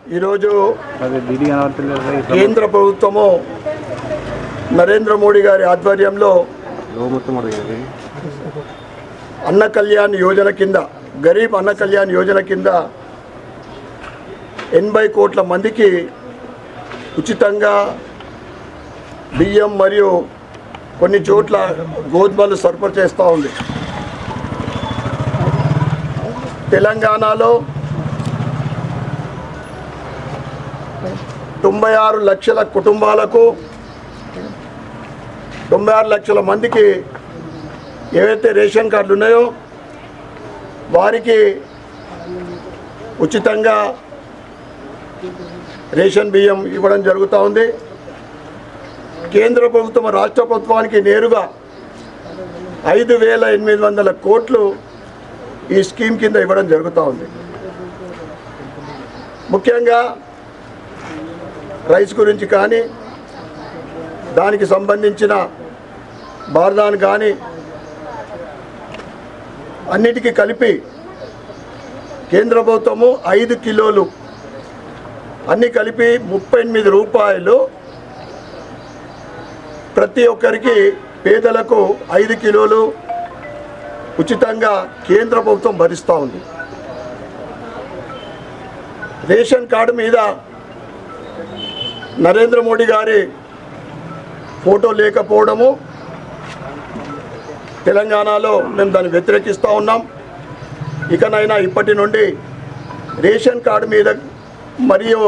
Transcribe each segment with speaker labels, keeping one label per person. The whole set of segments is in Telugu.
Speaker 1: ఈరోజు కేంద్ర ప్రభుత్వము నరేంద్ర మోడీ గారి ఆధ్వర్యంలో అన్న కళ్యాణ్ యోజన కింద గరీబ్ అన్న కళ్యాణ్ యోజన కింద 80 కోట్ల మందికి ఉచితంగా బియ్యం మరియు కొన్ని చోట్ల గోధుమలు సరఫరా చేస్తూ ఉంది. తెలంగాణలో 96 లక్షల కుటుంబాలకు 96 లక్షల మందికి ఏవైతే రేషన్ కార్డులు ఉన్నాయో వారికి ఉచితంగా రేషన్ బియ్యం ఇవ్వడం జరుగుతూ ఉంది. కేంద్ర ప్రభుత్వం రాష్ట్ర ప్రభుత్వానికి నేరుగా 5,800 కోట్లు ఈ స్కీమ్ కింద ఇవ్వడం జరుగుతూ ఉంది. ముఖ్యంగా రైస్ గురించి కానీ దానికి సంబంధించిన బార్దాన్ కానీ అన్నిటికీ కలిపి కేంద్ర ప్రభుత్వము 5 కిలోలు అన్నీ కలిపి 38 రూపాయలు ప్రతి ఒక్కరికి పేదలకు 5 కిలోలు ఉచితంగా కేంద్ర ప్రభుత్వం భరిస్తూ ఉంది. రేషన్ కార్డు మీద నరేంద్ర మోడీ గారి ఫోటో లేకపోవడము తెలంగాణలో మేము దాన్ని వ్యతిరేకిస్తూ ఉన్నాం. ఇకనైనా ఇప్పటి నుండి రేషన్ కార్డు మీద మరియు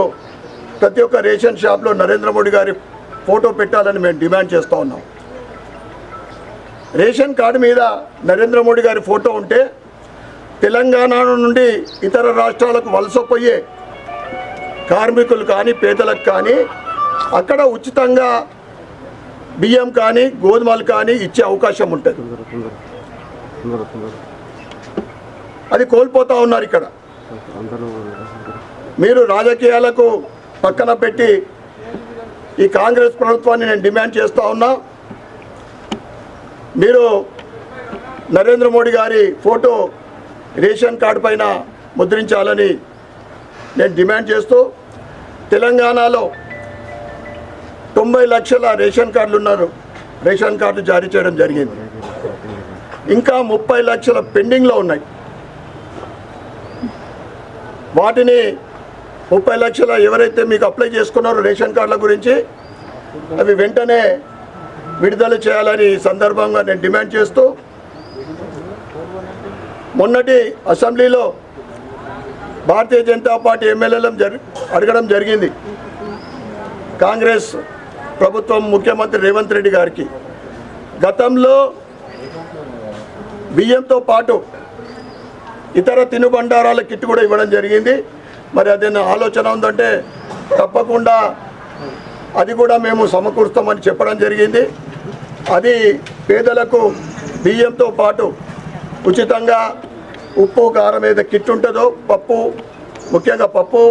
Speaker 1: ప్రతి ఒక్క రేషన్ షాప్లో నరేంద్ర మోడీ గారి ఫోటో పెట్టాలని మేము డిమాండ్ చేస్తూ ఉన్నాం. రేషన్ కార్డు మీద నరేంద్ర మోడీ గారి ఫోటో ఉంటే తెలంగాణ నుండి ఇతర రాష్ట్రాలకు వలసపోయే కార్మికులు కానీ పేదలకు కానీ అక్కడ ఉచితంగా బియ్యం కానీ గోధుమలు కానీ ఇచ్చే అవకాశం ఉంటుంది. అది కోల్పోతూ ఉన్నారు. ఇక్కడ మీరు రాజకీయాలకు పక్కన పెట్టి ఈ కాంగ్రెస్ ప్రభుత్వాన్ని నేను డిమాండ్ చేస్తూ ఉన్నా, మీరు నరేంద్ర మోడీ గారి ఫోటో రేషన్ కార్డు పైన ముద్రించాలని నేను డిమాండ్ చేస్తూ తెలంగాణలో 90 లక్షల రేషన్ కార్డులు ఉన్నారు. రేషన్ కార్డు జారీ చేయడం జరిగింది. ఇంకా 30 లక్షల పెండింగ్లో ఉన్నాయి. వాటిని 30 లక్షల ఎవరైతే మీకు అప్లై చేసుకున్నారో రేషన్ కార్డుల గురించి అవి వెంటనే విడుదల చేయాలని సందర్భంగా నేను డిమాండ్ చేస్తూ మొన్నటి అసెంబ్లీలో భారతీయ జనతా పార్టీ ఎమ్మెల్యేలను అడగడం జరిగింది. కాంగ్రెస్ ప్రభుత్వం ముఖ్యమంత్రి రేవంత్ రెడ్డి గారికి గతంలో బియ్యంతో పాటు ఇతర తినుబండారాల కిట్ కూడా ఇవ్వడం జరిగింది. మరి అదేనా ఆలోచన ఉందంటే తప్పకుండా అది కూడా మేము సమకూరుస్తామని చెప్పడం జరిగింది. అది పేదలకు బియ్యంతో పాటు ఉచితంగా ఉప్పు కారం ఏదో కిట్ ఉంటుందో పప్పు, ముఖ్యంగా పప్పు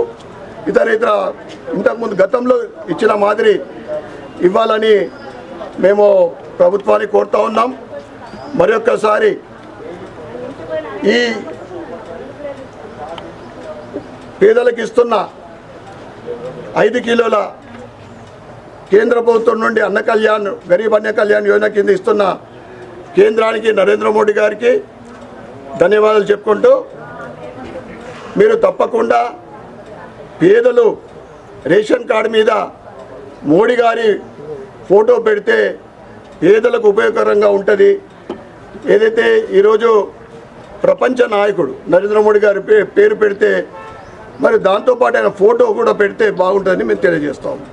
Speaker 1: ఇతర ఇంతకుముందు గతంలో ఇచ్చిన మాదిరి ఇవ్వాలని మేము ప్రభుత్వాన్ని కోరుతూ ఉన్నాం. మరొక్కసారి ఈ పేదలకు ఇస్తున్న 5 కిలోల కేంద్ర ప్రభుత్వం నుండి అన్న కళ్యాణ్ గరీబ్ అన్న కళ్యాణ్ యోజన కింద ఇస్తున్న కేంద్రానికి నరేంద్ర మోడీ గారికి ధన్యవాదాలు చెప్పుకుంటూ మీరు తప్పకుండా పేదలు రేషన్ కార్డు మీద మోడీ గారి ఫోటో పెడితే పేదలకు ఉపయోగకరంగా ఉంటుంది. ఏదైతే ఈరోజు ప్రపంచ నాయకుడు నరేంద్ర మోడీ గారి పేరు పెడితే మరి దాంతోపాటు ఆయన ఫోటో కూడా పెడితే బాగుంటుందని మేము తెలియజేస్తాము.